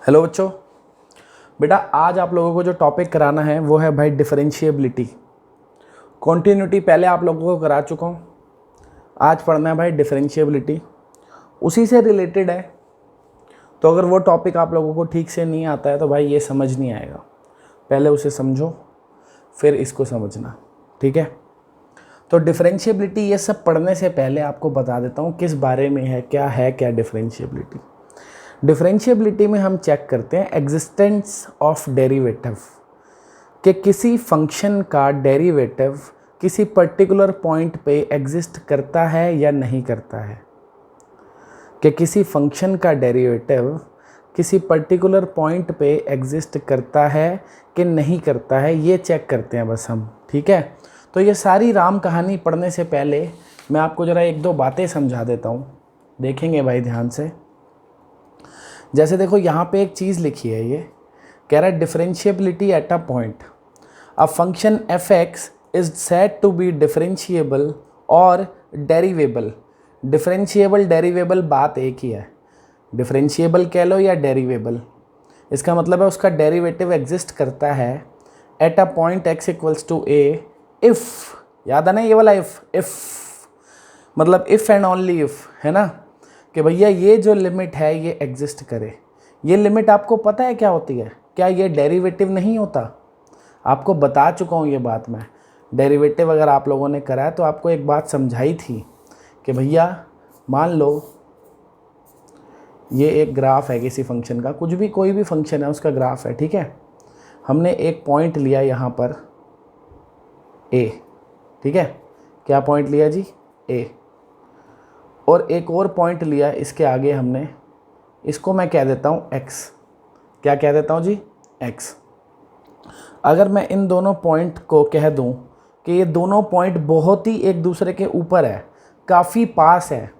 Hello बच्चों। बेटा आज आप लोगों को जो टॉपिक कराना है वो है भाई डिफरेंशिएबिलिटी। कॉन्टिन्यूटी पहले आप लोगों को करा चुका हूँ, आज पढ़ना है भाई डिफरेंशिएबिलिटी, उसी से रिलेटेड है। तो अगर वो टॉपिक आप लोगों को ठीक से नहीं आता है तो भाई ये समझ नहीं आएगा, पहले उसे समझो फिर इसको समझना, ठीक है। तो डिफरेंशिएबिलिटी ये सब पढ़ने से पहले आपको बता देता हूँ किस बारे में है क्या डिफरेंशिएबिलिटी। डिफरेंशिएबिलिटी में हम चेक करते हैं एग्जिस्टेंस ऑफ डेरिवेटिव, कि किसी फंक्शन का डेरिवेटिव किसी पर्टिकुलर पॉइंट पे एग्जिस्ट करता है या नहीं करता है, कि किसी फंक्शन का डेरिवेटिव किसी पर्टिकुलर पॉइंट पे एग्जिस्ट करता है कि नहीं करता है, ये चेक करते हैं बस हम, ठीक है। तो ये सारी राम कहानी पढ़ने से पहले मैं आपको ज़रा एक दो बातें समझा देता हूँ, देखेंगे भाई ध्यान से। जैसे देखो यहाँ पे एक चीज़ लिखी है, ये कह रहा है differentiability at a point, a function F X is said to be differentiable और डेरिवेबल। डिफरेंशिएबल डेरिवेबल बात एक ही है, डिफरेंशिएबल कह लो या डेरिवेबल, इसका मतलब है उसका डेरिवेटिव एग्जिस्ट करता है at a point X equals to A if, याद है ना ये वाला इफ़ मतलब इफ़ एंड ओनली इफ़, है ना, कि भैया ये जो लिमिट है ये एग्जिस्ट करे। ये लिमिट आपको पता है क्या होती है? क्या ये डेरिवेटिव नहीं होता? आपको बता चुका हूँ ये बात मैं। डेरिवेटिव अगर आप लोगों ने करा है तो आपको एक बात समझाई थी कि भैया मान लो ये एक ग्राफ है किसी फंक्शन का, कुछ भी कोई भी फंक्शन है उसका ग्राफ है, ठीक है। हमने एक पॉइंट लिया यहाँ पर ए, ठीक है, क्या पॉइंट लिया जी? ए, और एक और पॉइंट लिया इसके आगे हमने, इसको मैं कह देता हूँ x। क्या कह देता हूँ जी? x। अगर मैं इन दोनों पॉइंट को कह दूँ कि ये दोनों पॉइंट बहुत ही एक दूसरे के ऊपर है, काफ़ी पास है,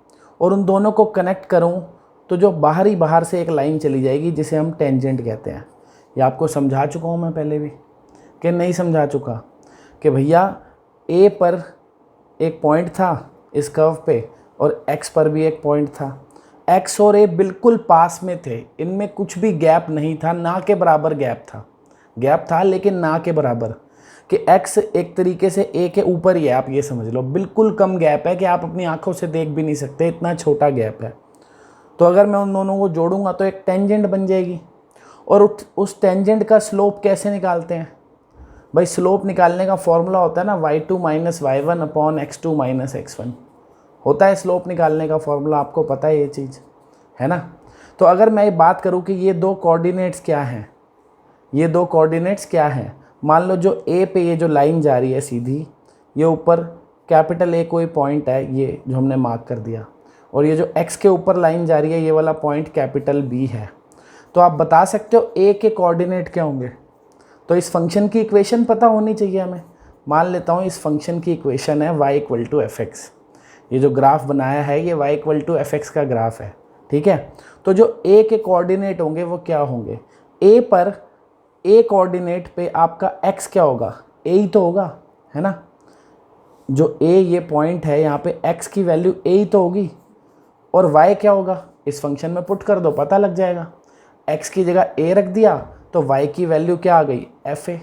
और उन दोनों को कनेक्ट करूँ तो जो बाहर से एक लाइन चली जाएगी जिसे हम टेंजेंट कहते हैं। ये आपको समझा चुका हूँ मैं पहले भी कि नहीं समझा चुका, कि भैया a पर एक पॉइंट था इस कर्व पे और x पर भी एक पॉइंट था, x और a बिल्कुल पास में थे, इनमें कुछ भी गैप नहीं था, ना के बराबर गैप था लेकिन ना के बराबर, कि x एक तरीके से a के ऊपर ही है, आप ये समझ लो बिल्कुल कम गैप है कि आप अपनी आंखों से देख भी नहीं सकते, इतना छोटा गैप है। तो अगर मैं उन दोनों को जोड़ूंगा तो एक टेंजेंट बन जाएगी। और उस टेंजेंट का स्लोप कैसे निकालते हैं भाई? स्लोप निकालने का फॉर्मूला होता है ना y2 minus y1 upon x2 minus x1, होता है स्लोप निकालने का फॉर्मूला, आपको पता है ये चीज़, है ना। तो अगर मैं बात करूँ कि ये दो कोऑर्डिनेट्स क्या हैं, ये दो कोऑर्डिनेट्स क्या हैं, मान लो जो ए पे ये जो लाइन जा रही है सीधी, ये ऊपर कैपिटल ए कोई पॉइंट है ये जो हमने मार्क कर दिया, और ये जो एक्स के ऊपर लाइन जा रही है ये वाला पॉइंट कैपिटल बी है, तो आप बता सकते हो ए के कोऑर्डिनेट क्या होंगे? तो इस फंक्शन की इक्वेशन पता होनी चाहिए हमें। मान लेता हूँ इस फंक्शन की इक्वेशन है y equal to F X, ये जो ग्राफ बनाया है ये y equal to F X का ग्राफ है, ठीक है। तो जो a के कोऑर्डिनेट होंगे वो क्या होंगे? a पर a कोऑर्डिनेट पे आपका x क्या होगा? a ही तो होगा, है ना। जो a ये पॉइंट है यहाँ पे x की वैल्यू a ही तो होगी, और y क्या होगा? इस फंक्शन में पुट कर दो पता लग जाएगा, x की जगह a रख दिया तो y की वैल्यू क्या आ गई? fa,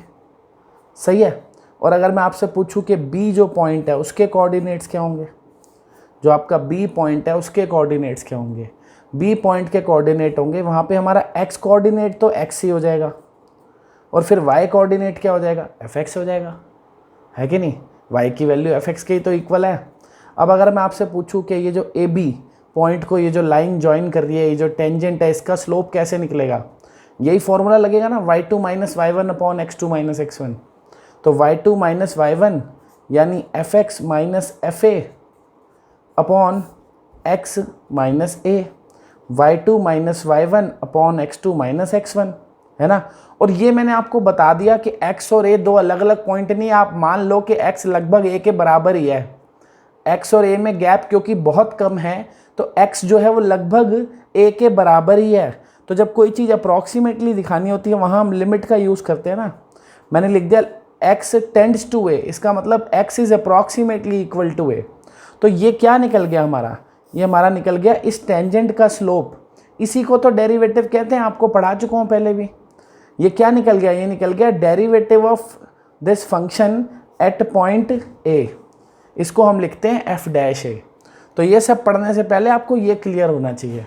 सही है। और अगर मैं आपसे पूछूं कि b जो पॉइंट है उसके कोऑर्डिनेट्स क्या होंगे, जो आपका b पॉइंट है उसके कोऑर्डिनेट्स क्या होंगे? b पॉइंट के कोऑर्डिनेट होंगे, वहाँ पे हमारा x कोऑर्डिनेट तो x ही हो जाएगा, और फिर y कोऑर्डिनेट क्या हो जाएगा? fx हो जाएगा, है कि नहीं। y की वैल्यू fx के ही तो इक्वल है। अब अगर मैं आपसे पूछूं कि ये जो ab पॉइंट को ये जो लाइन ज्वाइन कर रही है, ये जो टेंजेंट है, इसका स्लोप कैसे निकलेगा? यही फॉर्मूला लगेगा ना, y2 minus y1 upon x2 minus x1। तो y2 माइनस y1 यानी fx minus fa upon x minus a, y2 minus y1 upon x2 minus x1, है ना। और ये मैंने आपको बता दिया कि x और a दो अलग अलग पॉइंट नहीं, आप मान लो कि x लगभग a के बराबर ही है। x और a में गैप क्योंकि बहुत कम है तो x जो है वो लगभग a के बराबर ही है। तो जब कोई चीज़ अप्रॉक्सीमेटली दिखानी होती है वहाँ हम लिमिट का यूज़ करते हैं ना। मैंने लिख दिया x टेंड्स टू a, इसका मतलब x is approximately equal to a। तो ये क्या निकल गया हमारा? ये हमारा निकल गया इस टेंजेंट का स्लोप, इसी को तो डेरिवेटिव कहते हैं, आपको पढ़ा चुका हूँ पहले भी। ये क्या निकल गया, ये निकल गया derivative of this function at point A, इसको हम लिखते हैं एफ डैश ए। तो ये सब पढ़ने से पहले आपको ये क्लियर होना चाहिए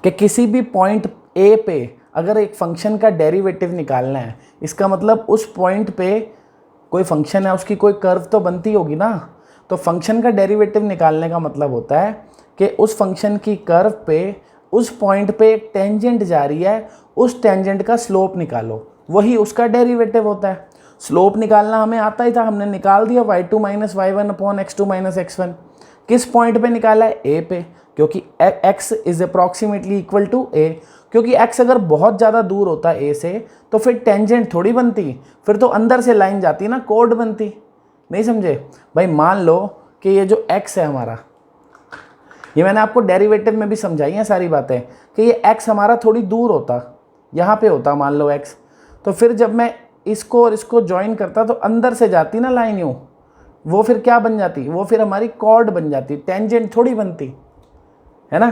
कि किसी भी पॉइंट ए पे अगर एक फंक्शन का डेरिवेटिव निकालना है, इसका मतलब उस पॉइंट पे कोई फंक्शन है, उसकी कोई कर्व तो बनती होगी ना। तो फंक्शन का डेरिवेटिव निकालने का मतलब होता है कि उस फंक्शन की कर्व पे उस पॉइंट पे एक टेंजेंट जा रही है, उस टेंजेंट का स्लोप निकालो, वही उसका डेरिवेटिव होता है। स्लोप निकालना हमें आता ही था, हमने निकाल दिया y2 minus y1 upon x2 minus x1। किस पॉइंट पे निकाला है, a पे, क्योंकि x is approximately equal to a। क्योंकि x अगर बहुत ज़्यादा दूर होता a से तो फिर टेंजेंट थोड़ी बनती, फिर तो अंदर से लाइन जाती ना, कोड बनती। नहीं समझे भाई? मान लो कि ये जो x है हमारा, ये मैंने आपको डेरिवेटिव में भी समझाई हैं सारी बातें, कि ये x हमारा थोड़ी दूर होता, यहाँ पे होता मान लो x, तो फिर जब मैं इसको और इसको ज्वाइन करता तो अंदर से जाती ना लाइन यूँ, वो फिर क्या बन जाती, वो फिर हमारी कॉर्ड बन जाती, टेंजेंट थोड़ी बनती है ना।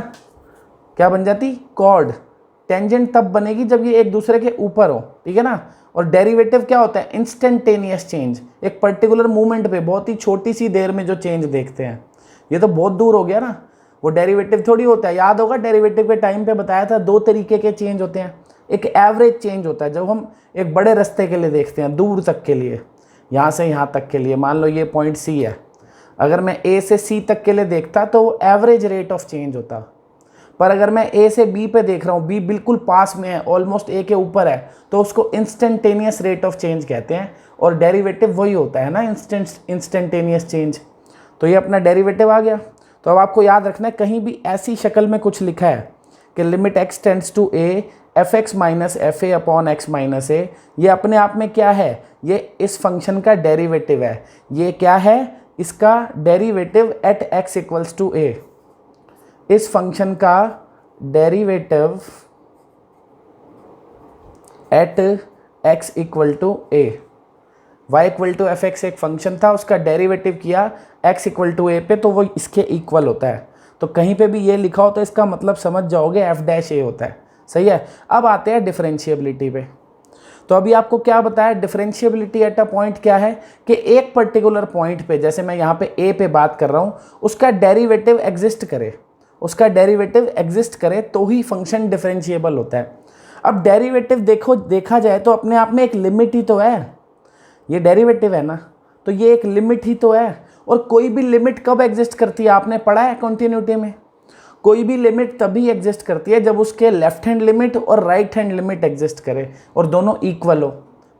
क्या बन जाती, कॉर्ड। टेंजेंट तब बनेगी जब ये एक दूसरे के ऊपर हो, ठीक है ना। और डेरिवेटिव क्या होता है, इंस्टेंटेनियस चेंज, एक पर्टिकुलर मूवमेंट पे बहुत ही छोटी सी देर में जो चेंज देखते हैं। ये तो बहुत दूर हो गया ना, वो डेरिवेटिव थोड़ी होता है। याद होगा डेरिवेटिव के टाइम पे बताया था, दो तरीके के चेंज होते हैं। एक एवरेज चेंज होता है, जब हम एक बड़े रास्ते के लिए देखते हैं, दूर तक के लिए, यहाँ से यहाँ तक के लिए, मान लो ये पॉइंट सी है, अगर मैं ए से सी तक के लिए देखता तो वो एवरेज रेट ऑफ चेंज होता। पर अगर मैं ए से बी पे देख रहा हूँ, बी बिल्कुल पास में है, ऑलमोस्ट ए के ऊपर है, तो उसको इंस्टेंटेनियस रेट ऑफ चेंज कहते हैं। और डेरिवेटिव वही होता है ना, इंस्टेंटेनियस चेंज। तो ये अपना डेरिवेटिव आ गया। तो अब आपको याद रखना है, कहीं भी ऐसी शक्ल में कुछ लिखा है कि limit x tends to a F X minus F A upon X minus A, ये अपने आप में क्या है, ये इस फंक्शन का डेरिवेटिव है। ये क्या है, इसका derivative at x equals to a। इस फंक्शन का derivative at x equal to a। y equal to F X एक फंक्शन था, उसका डेरिवेटिव किया x इक्वल टू a पे, तो वो इसके इक्वल होता है। तो कहीं पे भी ये लिखा हो तो इसका मतलब समझ जाओगे f डैश a होता है। सही है। अब आते हैं डिफरेंशिएबिलिटी पे। तो अभी आपको क्या बताया, डिफरेंशिएबिलिटी एट अ पॉइंट क्या है कि एक पर्टिकुलर पॉइंट पे, जैसे मैं यहाँ पे a पे बात कर रहा हूँ, उसका डेरिवेटिव एग्जिस्ट करे, उसका डेरिवेटिव एग्जिस्ट करे तो ही फंक्शन डिफरेंशिएबल होता है। अब डेरिवेटिव देखा जाए तो अपने आप में एक लिमिट ही तो है, ये डेरिवेटिव है ना, तो ये एक लिमिट ही तो है। और कोई भी लिमिट कब एग्जिस्ट करती है, आपने पढ़ा है कंटिन्यूटी में, कोई भी लिमिट तभी एग्जिस्ट करती है जब उसके लेफ्ट हैंड लिमिट और राइट हैंड लिमिट एग्जिस्ट करे और दोनों इक्वल हो।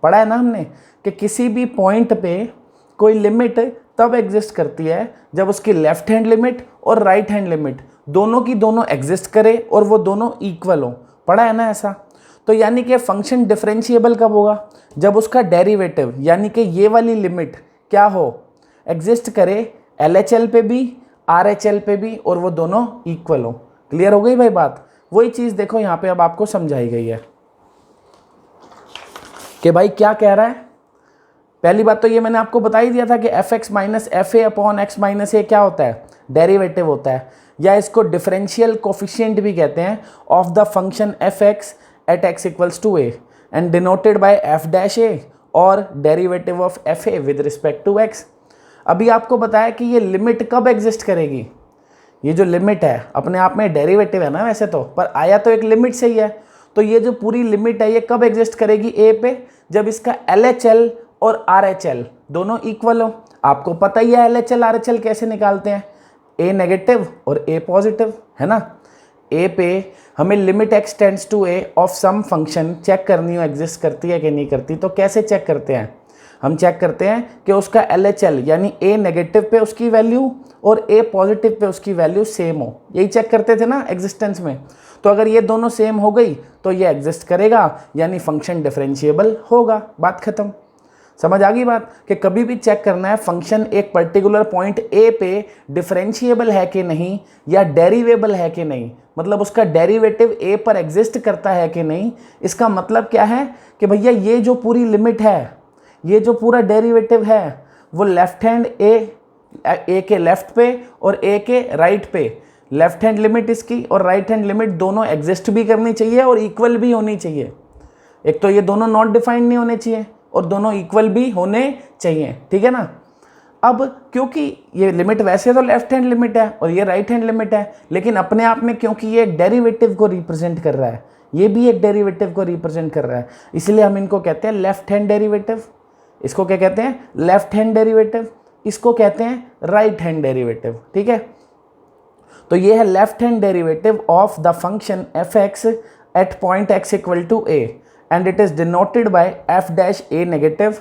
पढ़ा है ना हमने कि किसी भी पॉइंट पे कोई लिमिट तब एग्जिस्ट करती है जब उसकी लेफ्ट हैंड लिमिट और राइट हैंड लिमिट दोनों की दोनों एग्जिस्ट करे और वो दोनों इक्वल हो। पढ़ा है ना ऐसा। तो यानी कि फंक्शन डिफरेंशिएबल कब होगा, जब उसका डेरिवेटिव यानी कि ये वाली लिमिट क्या हो, एग्जिस्ट करे LHL पे भी RHL पे भी और वो दोनों इक्वल हो। क्लियर हो गई भाई बात। वही चीज़ देखो यहाँ पे अब आपको समझाई गई है कि भाई क्या कह रहा है। पहली बात तो ये मैंने आपको बता ही दिया था कि F X minus F A upon X minus A क्या होता है, डेरिवेटिव होता है, या इसको डिफरेंशियल कोफिशिएंट भी कहते हैं of the function F X at X equals to A and denoted by F dash A और derivative of F A with respect to X. अभी आपको बताया कि ये लिमिट कब एग्जिस्ट करेगी, ये जो लिमिट है अपने आप में डेरिवेटिव है ना वैसे तो, पर आया तो एक लिमिट से ही है। तो ये जो पूरी लिमिट है ये कब एग्जिस्ट करेगी ए पे, जब इसका LHL और RHL दोनों इक्वल हो। आपको पता ही है LHL RHL कैसे निकालते हैं, ए नेगेटिव और ए पॉजिटिव, है ना। ए पे हमें limit x tends to a of some function check करनी हो एग्जिस्ट करती है कि नहीं करती। तो कैसे चेक करते हैं, हम चेक करते हैं कि उसका LHL यानी a नेगेटिव पे उसकी वैल्यू और a पॉजिटिव पे उसकी वैल्यू सेम हो। यही चेक करते थे ना एग्जिस्टेंस में। तो अगर ये दोनों सेम हो गई तो ये एग्जिस्ट करेगा, यानी फंक्शन डिफरेंशिएबल होगा। बात खत्म। समझ आ गई बात कि कभी भी चेक करना है फंक्शन एक पर्टिकुलर पॉइंट ए पे डिफरेंशिएबल है कि नहीं या डेरिवेबल है कि नहीं, मतलब उसका डेरिवेटिव ए पर एग्जिस्ट करता है कि नहीं। इसका मतलब क्या है कि भैया ये जो पूरी लिमिट है, ये जो पूरा डेरिवेटिव है वो लेफ्ट हैंड ए के लेफ्ट पे और ए के राइट पे लेफ्ट हैंड लिमिट इसकी और राइट हैंड लिमिट दोनों एग्जिस्ट भी करनी चाहिए और इक्वल भी होनी चाहिए। एक तो ये दोनों नॉट डिफाइंड नहीं होने चाहिए और दोनों इक्वल भी होने चाहिए, ठीक है ना। अब क्योंकि ये लिमिट वैसे तो लेफ्ट हैंड लिमिट है और ये राइट हैंड लिमिट है, लेकिन अपने आप में क्योंकि ये एक डेरिवेटिव को रिप्रेजेंट कर रहा है, ये भी एक डेरिवेटिव को रिप्रेजेंट कर रहा है, इसलिए हम इनको कहते हैं लेफ्ट हैंड डेरिवेटिव। इसको क्या कहते हैं? Left hand derivative. इसको कहते हैं राइट हैंड डेरिवेटिव, ठीक है। तो ये है left hand derivative of the function F X at point X equal to A and it is denoted by F dash A negative.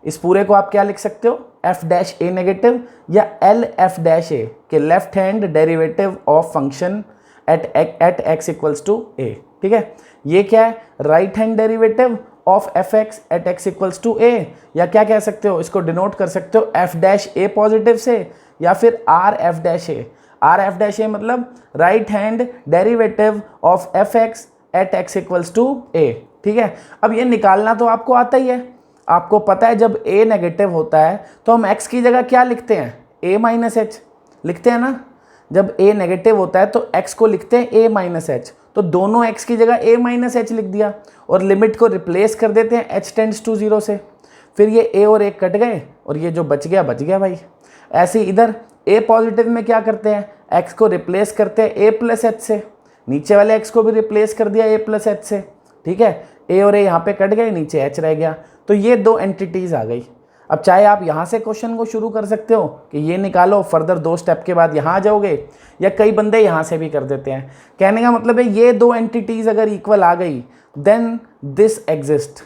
इस पूरे को आप क्या लिख सकते हो? एफ डैश ए नेगेटिव या एल एफ डैश ए के left hand derivative of function at X equals to A, ठीक है। ये क्या है? Right hand derivative of F X at X equals to ए, या क्या कह सकते हो, इसको डिनोट कर सकते हो एफ डैश ए पॉजिटिव से या फिर R F dash A. R F dash A मतलब right hand derivative of F X at X equals to A, ठीक है। अब ये निकालना तो आपको आता ही है, आपको पता है जब a नेगेटिव होता है तो हम x की जगह क्या लिखते हैं? a माइनस एच लिखते हैं ना। जब a नेगेटिव होता है तो x को लिखते हैं a माइनस एच, तो दोनों x की जगह a माइनस एच लिख दिया और लिमिट को रिप्लेस कर देते हैं h टेंड्स टू 0 से। फिर ये a और a कट गए और ये जो बच गया भाई। ऐसे ही इधर a पॉजिटिव में क्या करते हैं? x को रिप्लेस करते हैं a प्लस एच से, नीचे वाले x को भी रिप्लेस कर दिया a प्लस एच से, ठीक है। a और a यहाँ पे कट गए, नीचे h रह गया, तो ये दो एंटिटीज आ गई। अब चाहे आप यहाँ से क्वेश्चन को शुरू कर सकते हो कि ये निकालो, फर्दर 2 स्टेप के बाद यहाँ आ जाओगे, या कई बंदे यहाँ से भी कर देते हैं। कहने का मतलब है ये दो एंटिटीज अगर इक्वल आ गई देन दिस एग्जिस्ट।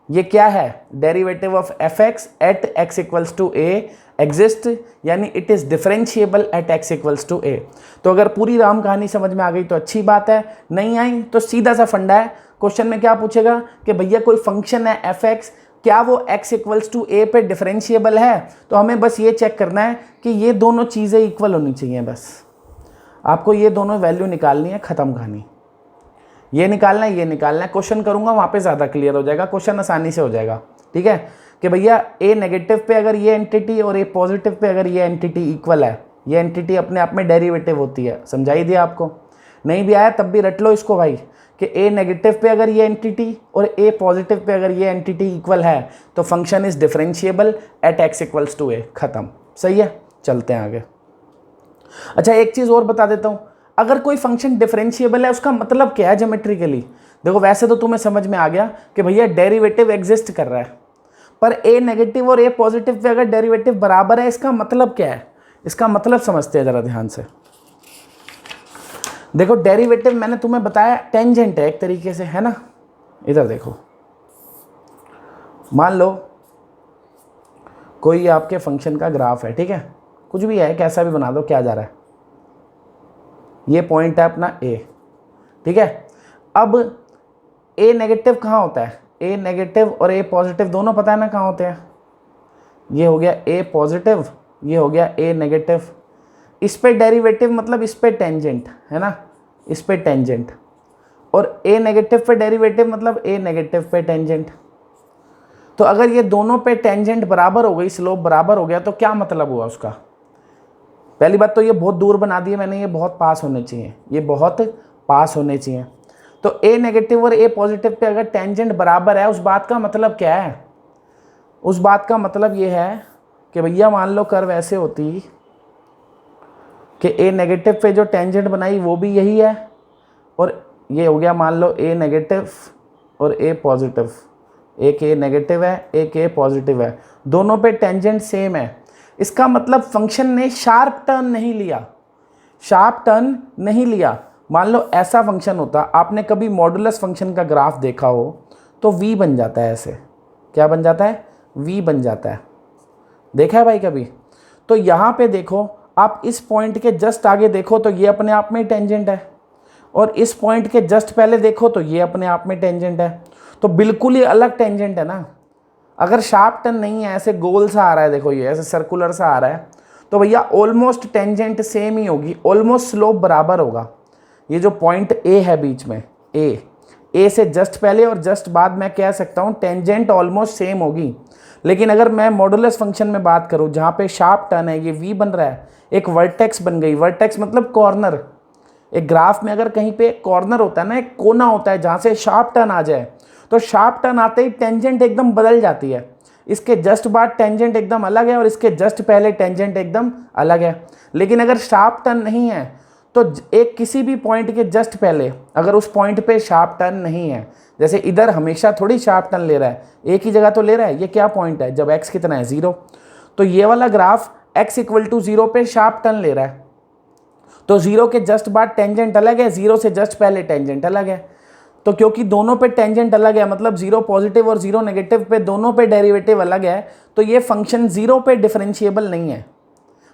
ये क्या है? Derivative of F X at X equals to A exist, यानी it is differentiable at X equals to A. तो अगर पूरी राम कहानी समझ में आ गई तो अच्छी बात है, नहीं आई तो सीधा सा फंडा है। क्वेश्चन में क्या पूछेगा कि भैया कोई फंक्शन है एफ एक्स, क्या वो x इक्वल्स टू ए पे डिफरेंशिएबल है? तो हमें बस ये चेक करना है कि ये दोनों चीज़ें इक्वल होनी चाहिए। बस आपको ये दोनों वैल्यू निकालनी है, ख़त्म कहानी। ये निकालना है, ये निकालना है। क्वेश्चन करूँगा वहाँ पे ज़्यादा क्लियर हो जाएगा, क्वेश्चन आसानी से हो जाएगा, ठीक है। कि भैया a नेगेटिव पे अगर ये एंटिटी और a पॉजिटिव पे अगर ये एंटिटी इक्वल है, ये एंटिटी अपने आप में डेरिवेटिव होती है। समझाई दिया आपको? नहीं भी आया तब भी रट लो इसको भाई, कि a नेगेटिव पे अगर ये एंटिटी और a पॉजिटिव पे अगर ये एंटिटी इक्वल है तो function is differentiable at x equals to a। खत्म। सही है, चलते हैं आगे। अच्छा एक चीज़ और बता देता हूँ, अगर कोई फंक्शन डिफरेंशिएबल है उसका मतलब क्या है ज्योमेट्रिकली? देखो वैसे तो तुम्हें समझ में आ गया कि भैया डेरिवेटिव एग्जिस्ट कर रहा है, पर a नेगेटिव और a पॉजिटिव पे अगर डेरिवेटिव बराबर है इसका मतलब क्या है? इसका मतलब समझते हैं ज़रा ध्यान से। देखो डेरिवेटिव मैंने तुम्हें बताया टेंजेंट है एक तरीके से, है ना। इधर देखो, मान लो कोई आपके फंक्शन का ग्राफ है, ठीक है, कुछ भी है, कैसा भी बना दो, क्या जा रहा है, ये पॉइंट है अपना a, ठीक है। अब a नेगेटिव कहाँ होता है? a नेगेटिव और a पॉजिटिव दोनों पता है ना कहाँ होते हैं। ये हो गया a पॉजिटिव, ये हो गया a नेगेटिव। इस पे डेरिवेटिव मतलब इस पे टेंजेंट, है ना, इस पे टेंजेंट, और a नेगेटिव पे डेरिवेटिव मतलब a नेगेटिव पे टेंजेंट। तो अगर ये दोनों पे टेंजेंट बराबर हो गई, स्लोप बराबर हो गया, तो क्या मतलब हुआ उसका? पहली बात तो ये बहुत दूर बना दिए मैंने, ये बहुत पास होने चाहिए, ये बहुत पास होने चाहिए। तो a नेगेटिव और a पॉजिटिव पे अगर टेंजेंट बराबर है, उस बात का मतलब क्या है? उस बात का मतलब ये है कि भैया मान लो कर्व ऐसे होती कि a नेगेटिव पे जो टेंजेंट बनाई वो भी यही है, और ये हो गया मान लो a नेगेटिव और a पॉजिटिव, एक a नेगेटिव है एक a पॉजिटिव है, दोनों पे टेंजेंट सेम है। इसका मतलब फंक्शन ने शार्प टर्न नहीं लिया, शार्प टर्न नहीं लिया। मान लो ऐसा फंक्शन होता, आपने कभी मॉडुलस फंक्शन का ग्राफ देखा हो तो v बन जाता है ऐसे, क्या बन जाता है? v बन जाता है, देखा है भाई कभी? तो यहाँ पे देखो, आप इस पॉइंट के जस्ट आगे देखो तो ये अपने आप में टेंजेंट है, और इस पॉइंट के जस्ट पहले देखो तो ये अपने आप में टेंजेंट है, तो बिल्कुल ही अलग टेंजेंट है ना। अगर शार्प टर्न नहीं है, ऐसे गोल सा आ रहा है, देखो ये ऐसे सर्कुलर सा आ रहा है, तो भैया ऑलमोस्ट टेंजेंट सेम ही होगी, ऑलमोस्ट स्लोप बराबर होगा। ये जो पॉइंट ए है बीच में, ए से जस्ट पहले और जस्ट बाद मैं कह सकता हूँ टेंजेंट ऑलमोस्ट सेम होगी। लेकिन अगर मैं मॉडुलस फंक्शन में बात करूँ जहाँ पे शार्प टर्न है, ये v बन रहा है, एक वर्टेक्स बन गई, वर्टेक्स मतलब कॉर्नर, एक ग्राफ में अगर कहीं पे कॉर्नर होता है ना, एक कोना होता है जहाँ से शार्प टर्न आ जाए, तो शार्प टर्न आते ही टेंजेंट एकदम बदल जाती है। इसके जस्ट बाद टेंजेंट एकदम अलग है और इसके जस्ट पहले टेंजेंट एकदम अलग है। लेकिन अगर शार्प टर्न नहीं है तो एक किसी भी पॉइंट के जस्ट पहले अगर उस पॉइंट पे शार्प टर्न नहीं है, जैसे इधर हमेशा थोड़ी शार्प टर्न ले रहा है, एक ही जगह तो ले रहा है, ये क्या पॉइंट है जब x कितना है 0, तो ये वाला ग्राफ x = 0 पे शार्प टर्न ले रहा है, तो 0 के जस्ट बाद टेंजेंट अलग है, 0 से जस्ट पहले टेंजेंट अलग है। तो क्योंकि दोनों पे टेंजेंट अलग है, मतलब 0 पॉजिटिव और 0 नेगेटिव पे दोनों पे डेरिवेटिव अलग है, तो ये फंक्शन 0 पे डिफरेंशिएबल नहीं है।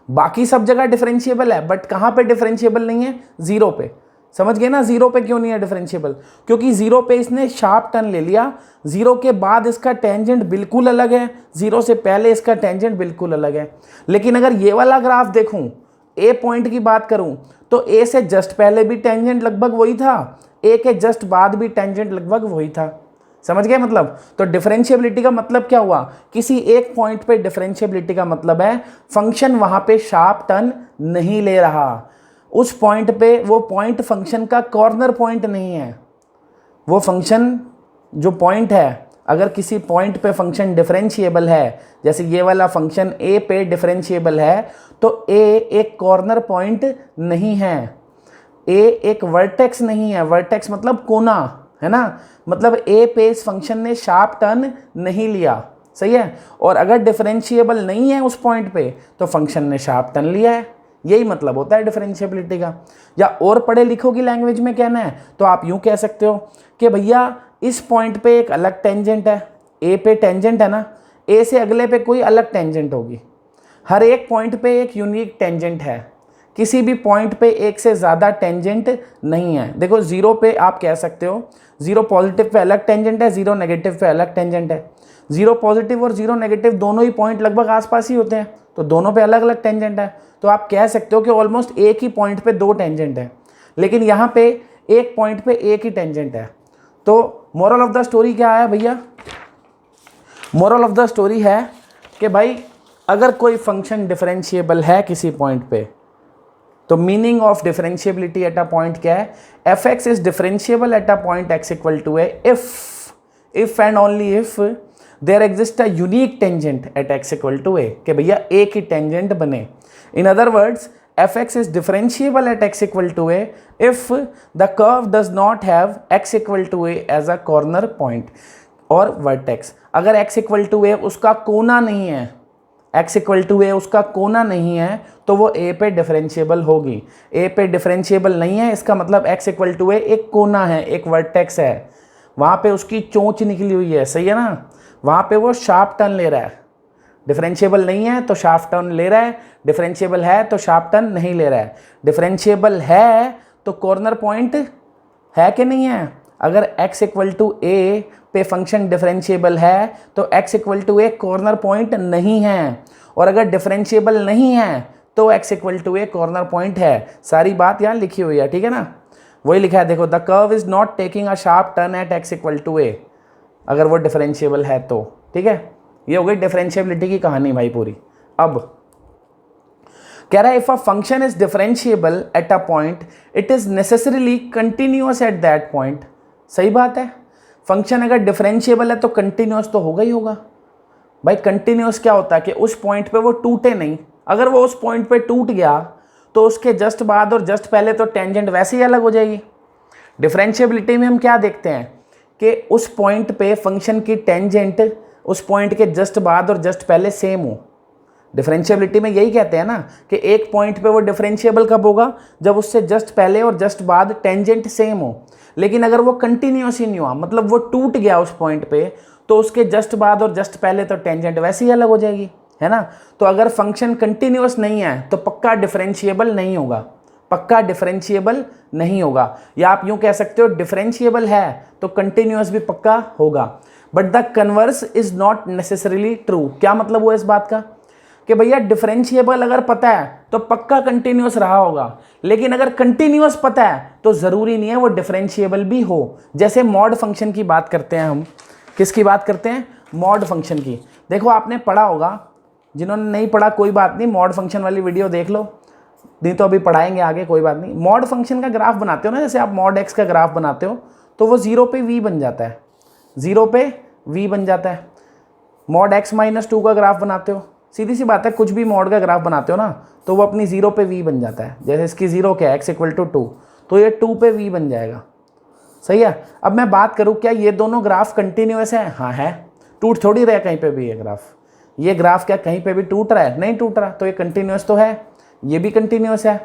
बाकी सब जगह डिफरेंशिएबल है, बट कहाँ पे डिफरेंशिएबल नहीं है? 0 पे। समझ गए ना 0 पे क्यों नहीं है डिफरेंशिएबल? क्योंकि 0 पे इसने शार्प टर्न ले लिया, 0 के बाद इसका टेंजेंट बिल्कुल अलग है, 0 से पहले इसका टेंजेंट बिल्कुल अलग है। लेकिन अगर ये वाला ग्राफ देखूं, ए पॉइंट की बात करूं, तो ए से जस्ट पहले भी टेंजेंट लगभग वही था, ए के जस्ट बाद भी टेंजेंट लगभग वही था। समझ गए मतलब? तो डिफरेंशिएबिलिटी का मतलब क्या हुआ? किसी एक पॉइंट पे डिफरेंशिएबिलिटी का मतलब है फंक्शन वहां पे शार्प टर्न नहीं ले रहा, उस पॉइंट पे वो पॉइंट फंक्शन का कॉर्नर पॉइंट नहीं है। वो फंक्शन जो पॉइंट है, अगर किसी पॉइंट पे फंक्शन डिफरेंशिएबल है, जैसे ये वाला फंक्शन ए पे डिफरेंशिएबल है, तो ए एक कॉर्नर पॉइंट नहीं है, ए एक वर्टेक्स नहीं है। वर्टेक्स मतलब कोना, है ना? मतलब ए पे इस फंक्शन ने शार्प टर्न नहीं लिया, सही है। और अगर डिफरेंशिएबल नहीं है उस पॉइंट पे, तो फंक्शन ने शार्प टर्न लिया है। यही मतलब होता है डिफरेंशिएबिलिटी का। या और पढ़े लिखों की लैंग्वेज में कहना है तो आप यूं कह सकते हो कि भैया इस पॉइंट पे एक अलग टेंजेंट है, ए पे टेंजेंट है ना, ए से अगले पे कोई अलग टेंजेंट होगी। हर एक पॉइंट पे एक यूनिक टेंजेंट है, किसी भी पॉइंट पे एक से ज़्यादा टेंजेंट नहीं है। देखो 0 पे आप कह सकते हो 0 पॉजिटिव पे अलग टेंजेंट है, 0 नेगेटिव पे अलग टेंजेंट है। 0 पॉजिटिव और 0 नेगेटिव दोनों ही पॉइंट लगभग आसपास ही होते हैं, तो दोनों पे अलग अलग टेंजेंट है। तो आप कह सकते हो कि ऑलमोस्ट एक ही पॉइंट पे 2 टेंजेंट है, लेकिन यहाँ पे एक पॉइंट पे एक ही टेंजेंट है। तो मोरल ऑफ द स्टोरी क्या है भैया? मोरल ऑफ द स्टोरी है कि भाई अगर कोई फंक्शन डिफरेंशिएबल है किसी पॉइंट पे, तो meaning of differentiability at a point क्या है? F X is differentiable at a point X equal to A if and only if there exist a unique tangent at X equal to A, कि भैया A की tangent बने। In other words, F X is differentiable at X equal to A if the curve does not have X equal to A as a corner point और vertex. अगर x equal to ए उसका कोना नहीं है, x equal to ए उसका कोना नहीं है, तो वो a पे डिफरेंशिएबल होगी। a पे डिफरेंशिएबल नहीं है, इसका मतलब x इक्वल टू ए एक कोना है, एक वर्टेक्स है, वहाँ पे उसकी चोंच निकली हुई है, सही है ना? वहाँ पे वो शार्प टर्न ले रहा है। डिफरेंशिएबल नहीं है तो शार्प टर्न ले रहा है, डिफरेंशिएबल है तो शार्प टर्न नहीं ले रहा है। डिफरेंशिएबल है तो कॉर्नर पॉइंट है कि नहीं है? अगर x इक्वल टू ए पे फंक्शन डिफरेंशिएबल है तो x equal to A corner point नहीं है, और अगर डिफरेंशिएबल नहीं है तो x equal to A corner point है। सारी बात यहाँ लिखी हुई है, ठीक है ना? वही लिखा है, देखो, the curve is not taking a sharp turn at x equal to A, अगर वो डिफरेंशिएबल है तो, ठीक है? ये हो गई डिफरेंशिएबिलिटी की कहानी भाई पूरी। अब कह रहा है if a function is differentiable at a point it is necessarily continuous at that point. सही बात है, फंक्शन अगर डिफरेंशिएबल है तो कंटिन्यूअस तो होगा ही होगा। भाई कंटिन्यूअस क्या होता है कि उस पॉइंट पे वो टूटे नहीं। अगर वो उस पॉइंट पे टूट गया तो उसके जस्ट बाद और जस्ट पहले तो टेंजेंट वैसे ही अलग हो जाएगी। डिफरेंशिएबिलिटी में हम क्या देखते हैं कि उस पॉइंट पे फंक्शन की टेंजेंट उस पॉइंट के जस्ट बाद और जस्ट पहले सेम हो। डिफरेंशिएबिलिटी में यही कहते हैं ना कि एक पॉइंट पे वो डिफरेंशिएबल कब होगा? जब उससे जस्ट पहले और जस्ट बाद टेंजेंट सेम हो। लेकिन अगर वो कंटिन्यूअस ही नहीं हुआ, मतलब वो टूट गया उस पॉइंट पे, तो उसके जस्ट बाद और जस्ट पहले तो टेंजेंट वैसे ही अलग हो जाएगी, है ना? तो अगर फंक्शन कंटिन्यूअस नहीं है तो पक्का डिफरेंशिएबल नहीं होगा, पक्का डिफरेंशिएबल नहीं होगा। या आप यूं कह सकते हो डिफरेंशिएबल है तो कंटिन्यूअस भी पक्का होगा। But the converse is not necessarily true. क्या मतलब हुआ इस बात का? कि भैया डिफरेंशिएबल अगर पता है तो पक्का कंटिन्यूअस रहा होगा, लेकिन अगर कंटिन्यूअस पता है तो ज़रूरी नहीं है वो डिफरेंशिएबल भी हो। जैसे मॉड फंक्शन की बात करते हैं हम, किसकी बात करते हैं? मॉड फंक्शन की। देखो आपने पढ़ा होगा, जिन्होंने नहीं पढ़ा कोई बात नहीं, मॉड फंक्शन वाली वीडियो देख लो, नहीं तो अभी पढ़ाएंगे आगे, कोई बात नहीं। मॉड फंक्शन का ग्राफ बनाते हो ना, जैसे आप मॉड एक्स का ग्राफ बनाते हो तो वो 0 पे v बन जाता है, 0 पे v बन जाता है। मॉड x माइनस 2 का ग्राफ बनाते हो, सीधी सी बात है, कुछ भी मॉड का ग्राफ बनाते हो ना तो वो अपनी 0 पे v बन जाता है। जैसे इसकी 0 क्या है, x इक्वल टू 2, तो ये 2 पे v बन जाएगा। सही है। अब मैं बात करूँ क्या ये दोनों ग्राफ कंटिन्यूअस है? हाँ है, टूट थोड़ी रहा कहीं पे भी ये ग्राफ। ये ग्राफ क्या कहीं पे भी टूट रहा है? नहीं टूट रहा, तो ये कंटिन्यूअस तो है, ये भी कंटिन्यूअस है।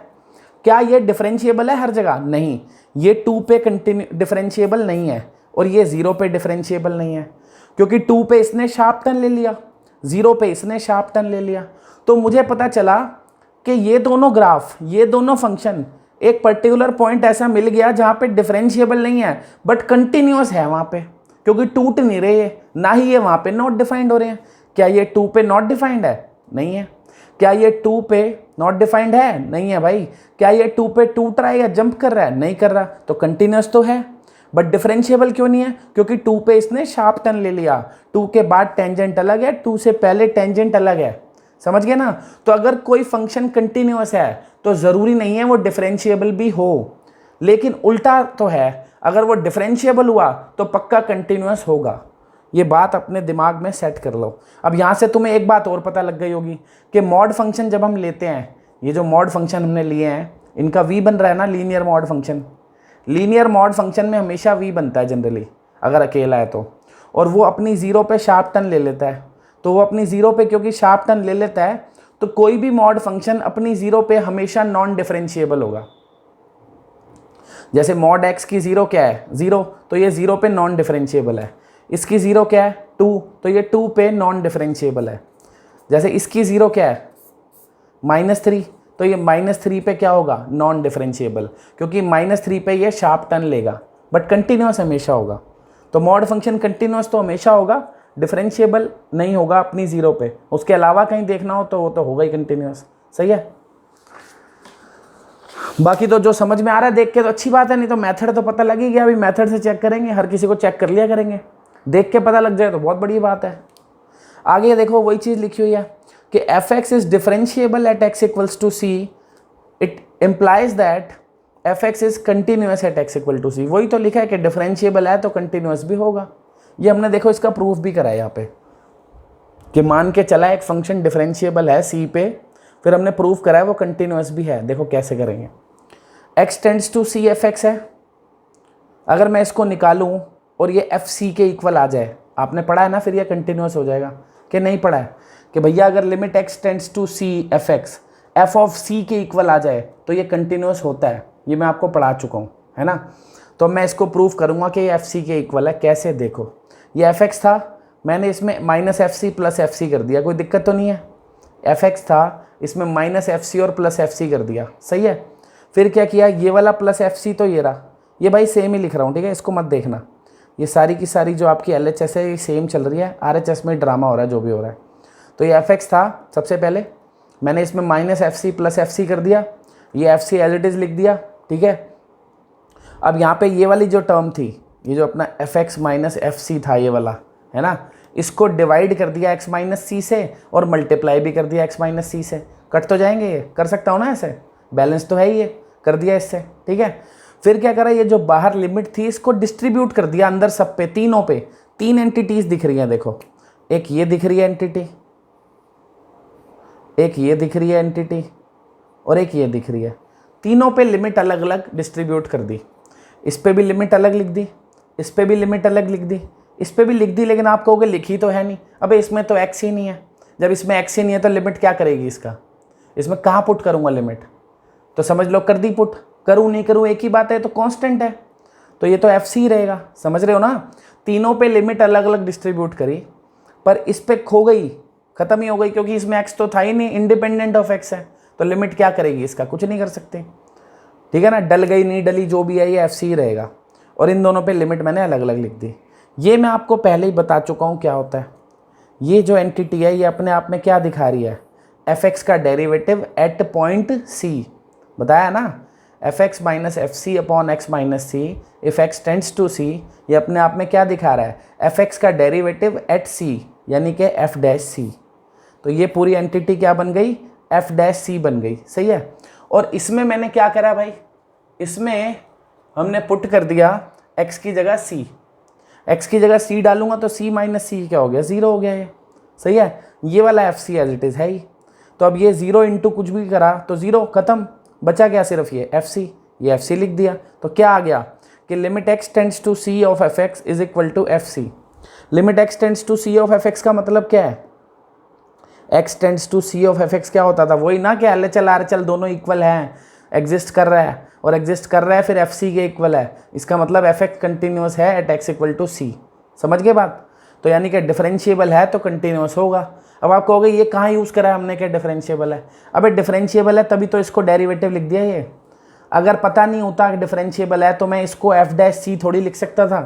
क्या ये डिफरेंशिएबल है हर जगह? नहीं, ये 2 पे डिफरेंशिएबल नहीं है और ये 0 पे डिफरेंशिएबल नहीं है, क्योंकि 2 पे इसने शार्प टर्न ले लिया, 0 पे इसने शार्प टर्न ले लिया। तो मुझे पता चला कि ये दोनों ग्राफ, ये दोनों फंक्शन एक पर्टिकुलर पॉइंट ऐसा मिल गया जहाँ पे डिफरेंशिएबल नहीं है बट कंटिन्यूअस है वहाँ पे, क्योंकि टूट नहीं रहे हैं, ना ही ये वहाँ पे नॉट डिफाइंड हो रहे हैं। क्या ये 2 पे नॉट डिफाइंड है? नहीं है। क्या ये 2 पे नॉट डिफाइंड है? नहीं है भाई। क्या ये 2 पे टूट रहा है या जंप कर रहा है? नहीं कर रहा, तो कंटिन्यूअस तो है बट डिफरेंशिएबल क्यों नहीं है? क्योंकि 2 पे इसने शार्प टर्न ले लिया, 2 के बाद टेंजेंट अलग है, 2 से पहले टेंजेंट अलग है। समझ गए ना? तो अगर कोई फंक्शन कंटिन्यूअस है तो ज़रूरी नहीं है वो डिफरेंशिएबल भी हो, लेकिन उल्टा तो है, अगर वो डिफरेंशिएबल हुआ तो पक्का कंटिन्यूअस होगा। ये बात अपने दिमाग में सेट कर लो। अब यहाँ से तुम्हें एक बात और पता लग गई होगी कि मॉड फंक्शन जब हम लेते हैं, ये जो मॉड फंक्शन हमने लिए हैं इनका v बन रहा है ना, linear mod function. Linear mod function में हमेशा v बनता है जनरली, अगर अकेला है तो, और वो अपनी 0 पे शार्प टर्न ले लेता है। तो वो अपनी 0 पे क्योंकि शार्प टर्न ले लेता है तो कोई भी मॉड फंक्शन अपनी 0 पे हमेशा नॉन डिफरेंशिएबल होगा। जैसे मॉड x की 0 क्या है? 0, तो ये 0 पे नॉन डिफरेंशिएबल है। इसकी 0 क्या है? 2, तो ये 2 पे नॉन डिफरेंशिएबल है। जैसे इसकी 0 क्या है? -3, तो ये -3 पे क्या होगा? नॉन डिफरेंशिएबल, क्योंकि -3 पे ये शार्प टर्न लेगा बट कंटिन्यूअस हमेशा होगा। तो मॉड फंक्शन कंटिन्यूअस तो हमेशा होगा, डिफरेंशिएबल नहीं होगा अपनी 0 पे। उसके अलावा कहीं देखना हो तो वो तो होगा ही कंटिन्यूअस। सही है। बाकी तो जो समझ में आ रहा है देख के तो अच्छी बात है, नहीं तो मेथड तो पता लग ही गया। अभी मेथड से चेक करेंगे, हर किसी को चेक कर लिया करेंगे, देख के पता लग जाए तो बहुत बड़ी बात है। आगे देखो वही चीज़ लिखी हुई है कि F X is differentiable at X equals to C, it implies that F X is continuous at X equal to C. वही तो लिखा है कि डिफरेंशिएबल है तो कंटिन्यूअस भी होगा। ये हमने देखो इसका प्रूफ भी करा है यहाँ पे कि मान के चला एक फंक्शन डिफरेंशिएबल है सी पे, फिर हमने प्रूफ करा है वो कंटिन्यूअस भी है। देखो कैसे करेंगे। X tends to C F X है, अगर मैं इसको निकालूं और ये एफ सी के इक्वल आ जाए, आपने पढ़ा है ना, फिर ये कंटिन्यूअस हो जाएगा कि नहीं पढ़ा है कि भैया अगर limit X tends to C F X F of C के इक्वल आ जाए तो ये कंटिन्यूअस होता है। ये मैं आपको पढ़ा चुका हूँ, है ना। तो मैं इसको प्रूफ करूँगा कि ये एफ सी के इक्वल है। कैसे? देखो, ये एफ एक्स था, मैंने इसमें minus F C plus F C कर दिया, कोई दिक्कत तो नहीं है। एफ एक्स था, इसमें माइनस एफ सी और प्लस एफ सी कर दिया, सही है। फिर क्या किया, ये वाला प्लस एफ सी तो ये रहा, ये भाई सेम ही लिख रहा हूँ, ठीक है, इसको मत देखना। ये सारी की सारी जो आपकी एल एच एस है ये सेम चल रही है, आर एच एस में ड्रामा हो रहा है जो भी हो रहा है। तो ये एफ एक्स था, सबसे पहले मैंने इसमें minus F C plus F C कर दिया, ये F C as it is लिख दिया, ठीक है। अब यहाँ पे ये वाली जो टर्म थी, ये जो अपना F X minus F C था ये वाला, है ना, इसको डिवाइड कर दिया एक्स माइनस सी से और मल्टीप्लाई भी कर दिया एक्स माइनस सी से। कट तो जाएंगे, ये कर सकता हूँ ना ऐसे, बैलेंस तो है ही, ये कर दिया इससे, ठीक है। फिर क्या करा, ये जो बाहर लिमिट थी इसको डिस्ट्रीब्यूट कर दिया अंदर सब पे, तीनों पे। 3 एंटिटीज़ दिख रही हैं, देखो, एक ये दिख रही है एंटिटी, एक ये दिख रही है एंटिटी और एक ये दिख रही है। तीनों पे लिमिट अलग अलग डिस्ट्रीब्यूट कर दी। इस पे भी लिमिट अलग लिख दी, इस पे भी लिमिट अलग लिख दी, इस पे भी लिख दी, लेकिन आप कहोगे लिखी तो है नहीं। अबे इसमें तो एक्स ही नहीं है, जब इसमें एक्स ही नहीं है तो लिमिट क्या करेगी इसका, इसमें कहाँ पुट करूँगा लिमिट, तो समझ लो कर दी पुट, करूँ नहीं करूँ एक ही बात है, तो कांस्टेंट है, तो ये तो एफ सी रहेगा। समझ रहे हो ना। तीनों पे लिमिट अलग अलग डिस्ट्रीब्यूट करी, पर इस पे खो गई, खत्म ही हो गई, क्योंकि इसमें एक्स तो था ही नहीं, इंडिपेंडेंट ऑफ एक्स है, तो लिमिट क्या करेगी इसका, कुछ नहीं कर सकते, ठीक है ना। डल गई नहीं डली जो भी है ये एफ सी रहेगा। और इन दोनों पे लिमिट मैंने अलग अलग लिख दी। ये मैं आपको पहले ही बता चुका हूँ क्या होता है। ये जो एंटिटी है ये अपने आप में क्या दिखा रही है, एफ एक्स का डेरिवेटिव एट पॉइंट सी, बताया ना, F X minus F C upon X minus C if X tends to C. ये अपने आप में क्या दिखा रहा है, एफ एक्स का डेरिवेटिव एट सी, यानी कि एफ डैश सी। तो ये पूरी एंटिटी क्या बन गई, एफ डैश सी बन गई, सही है। और इसमें मैंने क्या करा भाई, इसमें हमने पुट कर दिया x की जगह c, x की जगह c डालूंगा तो c माइनस सी क्या हो गया, 0 हो गया ये, सही है। ये वाला F C as it is है ही। तो अब ये 0 इंटू कुछ भी करा तो 0 खत्म, बचा क्या सिर्फ ये एफ सी, ये एफ सी लिख दिया। तो क्या आ गया कि limit x tends to c of F X is equal to F C. Limit x tends to c of F X का मतलब क्या है, x tends to c of F X क्या होता था, वही ना कि एल चल आर चल दोनों इक्वल हैं, एग्जिस्ट कर रहा है और एग्जिस्ट कर रहा है फिर एफ सी के इक्वल है, इसका मतलब एफ एक्स कंटिन्यूस है एट एक्स इक्वल टू सी। समझ गए बात। तो यानी कि डिफरेंशिएबल है तो कंटिन्यूस होगा। अब आप कहोगे ये कहाँ यूज़ करा है हमने कि डिफरेंशिएबल है, अबे डिफरेंशिएबल है तभी तो इसको डेरिवेटिव लिख दिया ये। अगर पता नहीं होता कि डिफरेंशिएबल है तो मैं इसको एफ डैश सी थोड़ी लिख सकता था।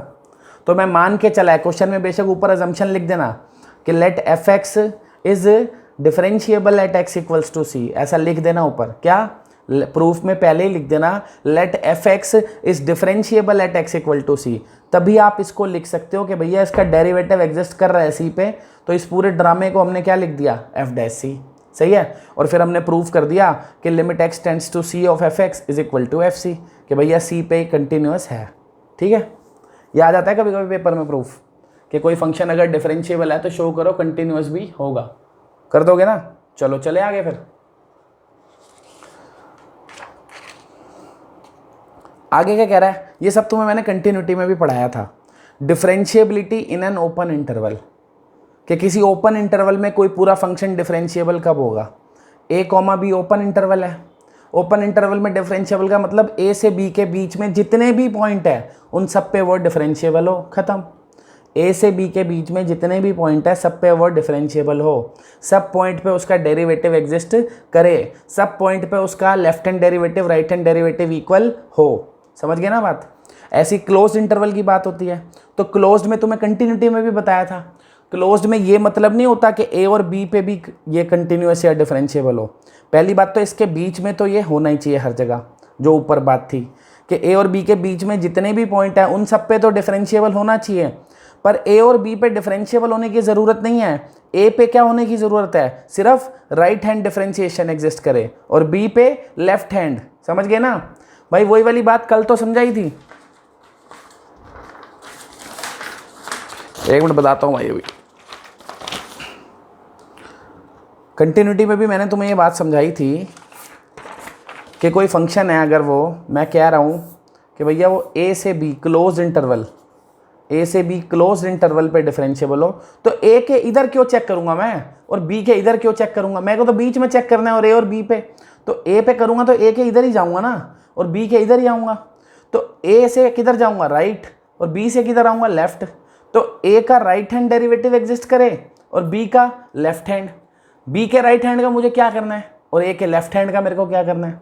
तो मैं मान के चला है, क्वेश्चन में बेशक ऊपर अजम्पशन लिख देना कि let F X is differentiable at X equals to C, ऐसा लिख देना ऊपर, क्या प्रूफ में पहले ही लिख देना let F X is differentiable at X equal to C, तभी आप इसको लिख सकते हो कि भैया इसका डेरिवेटिव एग्जिस्ट कर रहा है सी पे। तो इस पूरे ड्रामे को हमने क्या लिख दिया, एफ डैश सी, सही है। और फिर हमने प्रूफ कर दिया कि limit X tends to C of F X is equal to F C, कि भैया सी पे कंटिन्यूस है। ठीक है, ये आ जाता है कभी कभी पेपर में प्रूफ कि कोई फंक्शन अगर डिफरेंशिएबल है तो शो करो कंटिन्यूस भी होगा, कर दोगे ना। चलो चले आगे फिर। आगे क्या कह रहा है, ये सब तुम्हें मैंने कंटिन्यूटी में भी पढ़ाया था। Differentiability in an open interval, कि किसी ओपन इंटरवल में कोई पूरा फंक्शन डिफरेंशिएबल कब होगा, a comma be open interval है। ओपन इंटरवल में डिफरेंशिएबल का मतलब a से b के बीच में जितने भी पॉइंट है उन सब पे वो डिफरेंशिएबल हो, खत्म। a से b के बीच में जितने भी पॉइंट है सब पे वो डिफरेंशिएबल हो, सब पॉइंट पे उसका डेरिवेटिव एग्जिस्ट करे, सब पॉइंट पे उसका left hand derivative right hand derivative equal हो। समझ गए ना बात। ऐसी क्लोज्ड इंटरवल की बात होती है। तो क्लोज्ड में तुम्हें कंटिन्यूटी में भी बताया था, क्लोज्ड में ये मतलब नहीं होता कि a और b पे भी ये कंटिन्यूस या डिफरेंशिएबल हो। पहली बात तो इसके बीच में तो ये होना ही चाहिए हर जगह, जो ऊपर बात थी कि a और b के बीच में जितने भी पॉइंट है उन सब पे तो डिफरेंशिएबल होना चाहिए। पर a और b पे डिफरेंशिएबल होने की ज़रूरत नहीं है, a पे क्या होने की ज़रूरत है, सिर्फ राइट हैंड डिफरेंशिएशन एग्जिस्ट करे और b पे लेफ्ट हैंड। समझ गए ना भाई, वही वाली बात कल तो समझाई थी। एक मिनट बताता हूँ भाई, अभी कंटिन्यूटी में भी मैंने तुम्हें ये बात समझाई थी कि कोई फंक्शन है, अगर वो मैं कह रहा हूँ कि भैया वो a से b क्लोज इंटरवल, a से b क्लोज इंटरवल पे डिफरेंशिएबल हो, तो a के इधर क्यों चेक करूँगा मैं और b के इधर क्यों चेक करूँगा, मेरे को तो बीच में चेक करना है और a और b पे। तो a पे करूँगा तो a के इधर ही जाऊँगा ना और b के इधर ही आऊँगा। तो a से किधर जाऊँगा, राइट, और b से किधर आऊँगा, लेफ्ट। तो a का राइट हैंड डेरिवेटिव एग्जिस्ट करे और b का लेफ्ट हैंड, b के राइट हैंड का मुझे क्या करना है और a के लेफ्ट हैंड का मेरे को क्या करना है।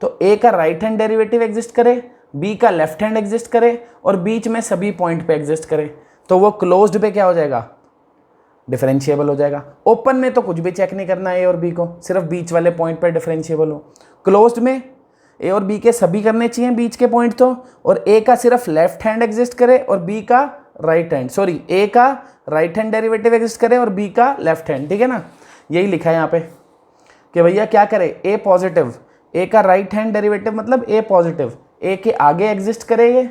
तो a का राइट हैंड डेरिवेटिव एग्जिस्ट करे, b का लेफ्ट हैंड एग्जिस्ट करे और बीच में सभी पॉइंट पे एग्जिस्ट करे, तो वो क्लोज्ड पे क्या हो जाएगा, डिफरेंशिएबल हो जाएगा। ओपन में तो कुछ भी चेक नहीं करना है a और b को, सिर्फ बीच वाले पॉइंट पे डिफरेंशिएबल हो। क्लोज्ड में a और b के सभी करने चाहिए बीच के पॉइंट तो, और a का सिर्फ लेफ्ट हैंड एग्जिस्ट करे और b का राइट हैंड, सॉरी a का राइट हैंड डेरिवेटिव एग्जिस्ट करे और b का लेफ्ट हैंड। ठीक है ना, यही लिखा है यहाँ पे कि भैया क्या करे, a पॉजिटिव, a का राइट हैंड डेरिवेटिव मतलब a पॉजिटिव, a के आगे एग्जिस्ट करे ये,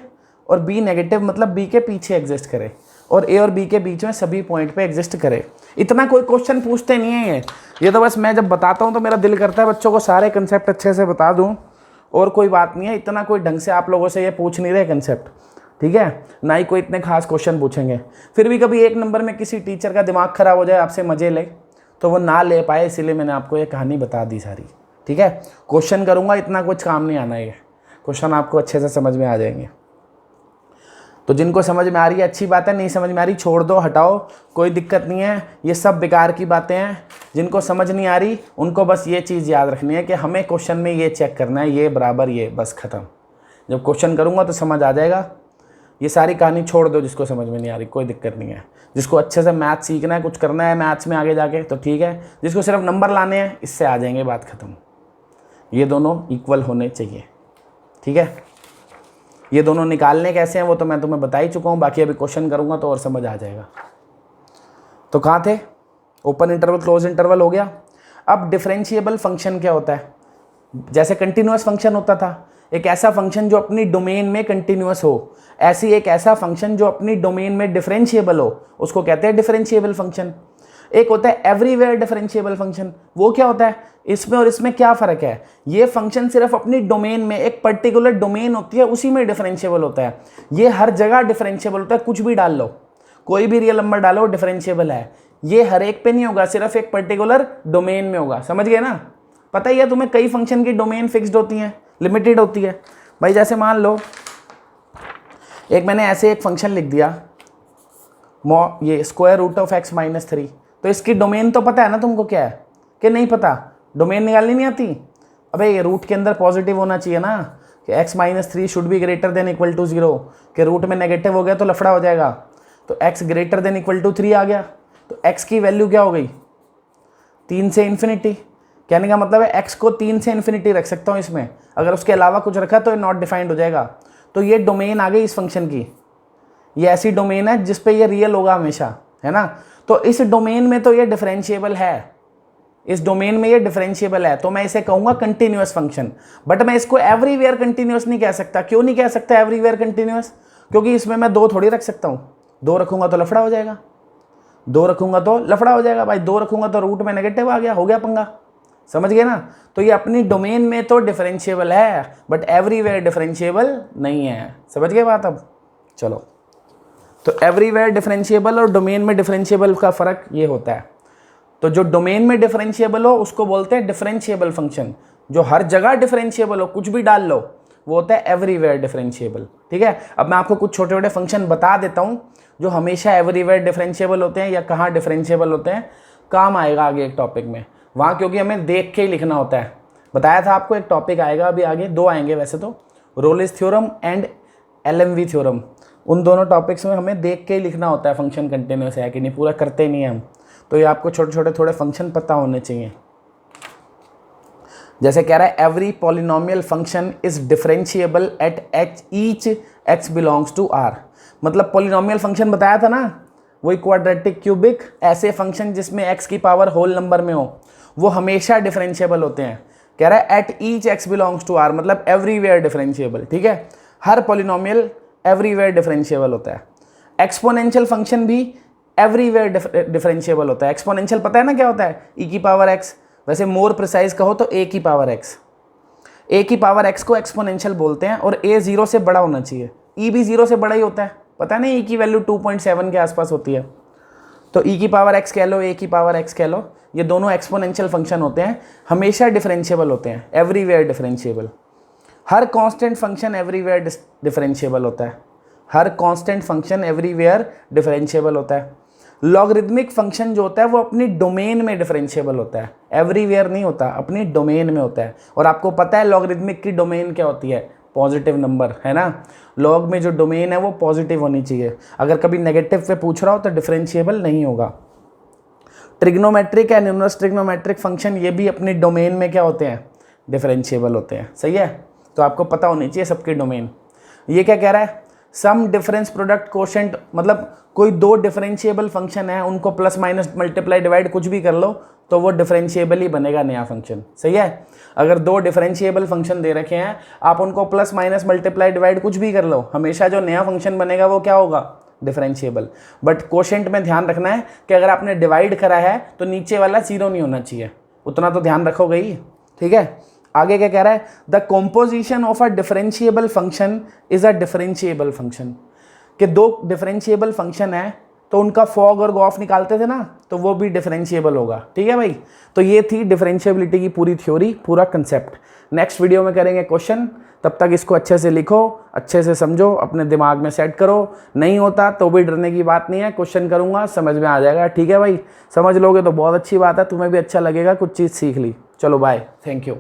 और b नेगेटिव मतलब b के पीछे एग्जिस्ट करे, और a और b के बीच में सभी पॉइंट पे एग्जिस्ट करे। इतना कोई क्वेश्चन पूछते नहीं है ये तो बस मैं जब बताता हूँ तो मेरा दिल करता है बच्चों को सारे कंसेप्ट अच्छे से बता दूँ, और कोई बात नहीं है। इतना कोई ढंग से आप लोगों से ये पूछ नहीं रहे कंसेप्ट, ठीक है, ना ही कोई इतने खास क्वेश्चन पूछेंगे। फिर भी कभी एक नंबर में किसी टीचर का दिमाग खराब हो जाए, आपसे मजे ले, तो वो ना ले पाए, इसीलिए मैंने आपको ये कहानी बता दी सारी। ठीक है, क्वेश्चन करूँगा, इतना कुछ काम नहीं आना है, क्वेश्चन आपको अच्छे से समझ में आ जाएंगे। तो जिनको समझ में आ रही है अच्छी बात है, नहीं समझ में आ रही छोड़ दो, हटाओ, कोई दिक्कत नहीं है, ये सब बेकार की बातें हैं। जिनको समझ नहीं आ रही उनको बस ये चीज़ याद रखनी है कि हमें क्वेश्चन में ये चेक करना है, ये बराबर ये, बस ख़त्म। जब क्वेश्चन करूँगा तो समझ आ जाएगा। ये सारी कहानी छोड़ दो जिसको समझ में नहीं आ रही, कोई दिक्कत नहीं है। जिसको अच्छे से मैथ सीखना है, कुछ करना है मैथ्स में आगे जाके, तो ठीक है। जिसको सिर्फ नंबर लाने हैं, इससे आ जाएंगे, बात ख़त्म। ये दोनों इक्वल होने चाहिए, ठीक है। ये दोनों निकालने कैसे हैं वो तो मैं तुम्हें बता ही चुका हूँ, बाकी अभी क्वेश्चन करूँगा तो और समझ आ जाएगा। तो कहाँ थे, ओपन इंटरवल क्लोज इंटरवल हो गया। अब डिफरेंशिएबल फंक्शन क्या होता है, जैसे कंटिन्यूअस फंक्शन होता था, एक ऐसा फंक्शन जो अपनी डोमेन में कंटिन्यूअस हो, ऐसी एक ऐसा फंक्शन जो अपनी डोमेन में डिफरेंशिएबल हो, उसको कहते हैं डिफरेंशिएबल फंक्शन। एक होता है एवरीवेयर डिफरेंशिएबल फंक्शन। वो क्या होता है, इसमें और इसमें क्या फ़र्क है, ये फंक्शन सिर्फ अपनी डोमेन में, एक पर्टिकुलर डोमेन होती है उसी में डिफरेंशिएबल होता है। ये हर जगह डिफरेंशिएबल होता है, कुछ भी डाल लो, कोई भी रियल नंबर डालो डिफरेंशिएबल है। ये हर एक पे नहीं होगा, सिर्फ एक पर्टिकुलर डोमेन में होगा। समझ गए ना? पता ही है तुम्हें, कई फंक्शन की डोमेन फिक्स्ड होती हैं, लिमिटेड होती है भाई। जैसे मान लो एक मैंने ऐसे एक फंक्शन लिख दिया, ये square root of x minus 3, तो इसकी डोमेन तो पता है ना तुमको क्या है कि नहीं पता? डोमेन निकालनी नहीं आती? अबे ये रूट के अंदर पॉजिटिव होना चाहिए ना, कि x minus 3 should be greater than equal to 0, कि रूट में नेगेटिव हो गया तो लफड़ा हो जाएगा। तो x greater than equal to 3 आ गया, तो x की वैल्यू क्या हो गई, 3 से इन्फिनिटी। कहने का मतलब है x को 3 से इन्फिनिटी रख सकता हूँ इसमें, अगर उसके अलावा कुछ रखा तो ये नॉट डिफाइंड हो जाएगा। तो ये डोमेन आ गई इस फंक्शन की, ये ऐसी डोमेन है जिस पे ये रियल होगा हमेशा, है ना? तो इस डोमेन में तो ये डिफरेंशिएबल है, इस डोमेन में ये डिफरेंशिएबल है, तो मैं इसे कहूँगा कंटिन्यूअस फंक्शन। बट मैं इसको एवरीवेयर कंटिन्यूअस नहीं कह सकता। क्यों नहीं कह सकता एवरीवेयर कंटिन्यूअस? क्योंकि इसमें मैं 2 थोड़ी रख सकता हूँ, 2 रखूँगा तो लफड़ा हो जाएगा, 2 रखूँगा तो लफड़ा हो जाएगा भाई, 2 रखूँगा तो रूट में नेगेटिव आ गया, हो गया पंगा। समझ गए ना? तो ये अपनी डोमेन में तो डिफरेंशिएबल है, बट एवरीवेयर डिफरेंशिएबल नहीं है। समझ गए बात? अब चलो, तो एवरीवेयर डिफरेंशिएबल और डोमेन में डिफरेंशिएबल का फ़र्क ये होता है। तो जो डोमेन में डिफरेंशिएबल हो उसको बोलते हैं डिफरेंशिएबल फंक्शन, जो हर जगह डिफरेंशिएबल हो, कुछ भी डाल लो, वो होता है एवरीवेयर डिफरेंशिएबल। ठीक है, अब मैं आपको कुछ छोटे छोटे फंक्शन बता देता हूँ जो हमेशा एवरीवेयर डिफरेंशिएबल होते हैं या कहाँ डिफरेंशिएबल होते हैं, काम आएगा आगे एक टॉपिक में वहाँ, क्योंकि हमें देख के ही लिखना होता है। बताया था आपको एक टॉपिक आएगा अभी आगे, 2 आएंगे वैसे तो, रोलिस थ्योरम एंड एलएमवी थ्योरम। उन दोनों टॉपिक्स में हमें देख के ही लिखना होता है फंक्शन कंटिन्यूअस है कि नहीं, पूरा करते नहीं हैं हम। तो ये आपको छोटे छोटे थोड़े फंक्शन पता होने चाहिए। जैसे कह रहा है every polynomial function is differentiable at each x belongs to r। मतलब पॉलिनोमियल फंक्शन बताया था ना, वही क्वाड्रेटिक, क्यूबिक, ऐसे फंक्शन जिसमें x की पावर होल नंबर में हो, वो हमेशा डिफरेंशिएबल होते हैं। कह रहा है at each x belongs to r, मतलब एवरीवेयर डिफरेंशिएबल। ठीक है, हर पॉलिनोमियल एवरीवेयर डिफरेंशिएबल होता है। एक्सपोनेंशियल फंक्शन भी एवरीवेयर डिफरेंशिएबल होता है। एक्सपोनेंशियल पता है ना क्या होता है, e की पावर x, वैसे मोर प्रिसाइज कहो तो a की पावर x। a की पावर x को एक्सपोनेंशियल बोलते हैं, और a 0 से बड़ा होना चाहिए, e भी 0 से बड़ा ही होता है। पता है ना, e की वैल्यू 2.7 के आसपास होती है। तो e की पावर x कह लो, a की पावर x कह लो, ये दोनों एक्सपोनेंशियल फंक्शन होते हैं, हमेशा डिफरेंशिएबल होते हैं, एवरीवेयर डिफरेंशिएबल। हर कांस्टेंट फंक्शन एवरीवेयर डिफरेंशिएबल होता है, हर कांस्टेंट फंक्शन एवरीवेयर डिफरेंशिएबल होता है। लॉगरिदमिक फंक्शन जो होता है वो अपनी डोमेन में डिफरेंशिएबल होता है, एवरीवेयर नहीं होता, अपनी डोमेन में होता है। और आपको पता है लॉगरिदमिक की डोमेन क्या होती है, पॉजिटिव नंबर, है ना? लॉग में जो डोमेन है वो पॉजिटिव होनी चाहिए, अगर कभी नेगेटिव पे पूछ रहा हो तो डिफरेंशिएबल नहीं होगा। Trigonometric and inverse trigonometric function ये भी अपनी डोमेन में क्या होते हैं, डिफरेंशिएबल होते हैं। सही है, तो आपको पता होनी चाहिए सबकी डोमेन। ये क्या कह रहा है, सम डिफरेंस प्रोडक्ट कोशेंट, मतलब कोई 2 डिफरेंशिएबल फंक्शन है, उनको प्लस माइनस मल्टीप्लाई डिवाइड कुछ भी कर लो तो वो डिफरेंशिएबल ही बनेगा नया फंक्शन। सही है, अगर 2 डिफरेंशिएबल फंक्शन दे रखे हैं, आप उनको प्लस माइनस मल्टीप्लाई डिवाइड कुछ भी कर लो, हमेशा जो नया फंक्शन बनेगा वो क्या होगा, डिफरेंशिएबल। बट कोशेंट में ध्यान रखना है कि अगर आपने डिवाइड करा है तो नीचे वाला 0 नहीं होना चाहिए, उतना तो ध्यान रखोगे ही। ठीक है, आगे क्या कह रहा है, the composition of a differentiable function is a differentiable function. कि 2 डिफरेंशिएबल फंक्शन है तो उनका फॉग और गॉफ निकालते थे ना, तो वो भी डिफरेंशिएबल होगा। ठीक है भाई, तो ये थी डिफरेंशिएबिलिटी की पूरी थ्योरी, पूरा कंसेप्ट। नेक्स्ट वीडियो में करेंगे क्वेश्चन, तब तक इसको अच्छे से लिखो, अच्छे से समझो, अपने दिमाग में सेट करो। नहीं होता तो भी डरने की बात नहीं है, क्वेश्चन करूँगा, समझ में आ जाएगा। ठीक है भाई, समझ लोगे तो बहुत अच्छी बात है, तुम्हें भी अच्छा लगेगा, कुछ चीज़ सीख ली। चलो बाय, थैंक यू।